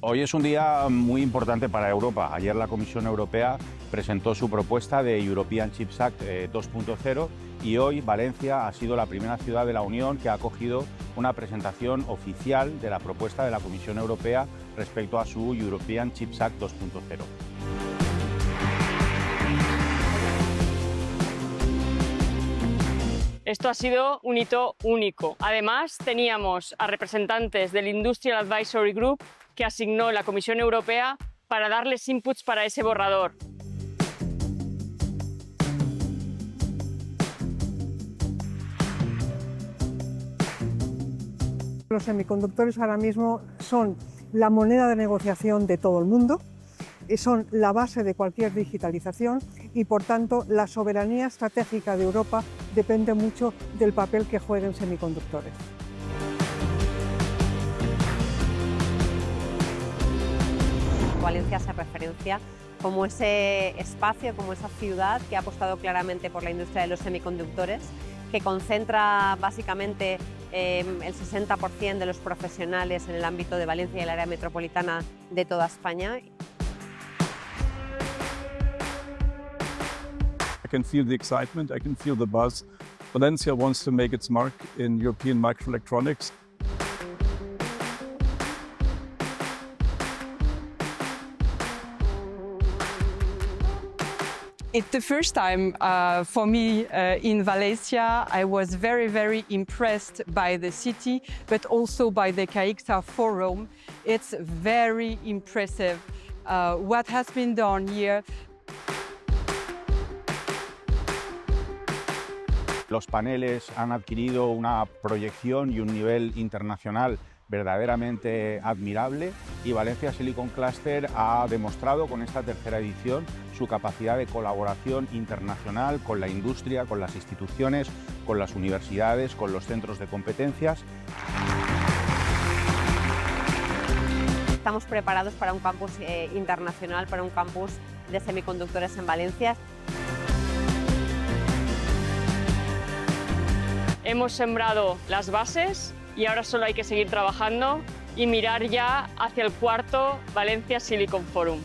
Hoy es un día muy importante para Europa. Ayer la Comisión Europea presentó su propuesta de European Chips Act 2.0 y hoy Valencia ha sido la primera ciudad de la Unión que ha acogido una presentación oficial de la propuesta de la Comisión Europea respecto a su European Chips Act 2.0. Esto ha sido un hito único. Además, teníamos a representantes del Industrial Advisory Group que asignó la Comisión Europea para darles inputs para ese borrador. Los semiconductores ahora mismo son la moneda de negociación de todo el mundo, son la base de cualquier digitalización y, por tanto, la soberanía estratégica de Europa depende mucho del papel que jueguen semiconductores. Valencia hace referencia como ese espacio, como esa ciudad que ha apostado claramente por la industria de los semiconductores, que concentra básicamente el 60% de los profesionales en el ámbito de Valencia y el área metropolitana de toda España. I can feel the excitement, I can feel the buzz. Valencia wants to make its mark in European microelectronics. It's the first time for me in Valencia. I was very impressed by the city, but also by the CAIXA Forum. It's very impressive what has been done here. Los paneles han adquirido una proyección y un nivel internacional verdaderamente admirable y Valencia Silicon Cluster ha demostrado con esta tercera edición su capacidad de colaboración internacional con la industria, con las instituciones, con las universidades, con los centros de competencias. Estamos preparados para un campus internacional, para un campus de semiconductores en Valencia. Hemos sembrado las bases y ahora solo hay que seguir trabajando y mirar ya hacia el cuarto Valencia Silicon Forum.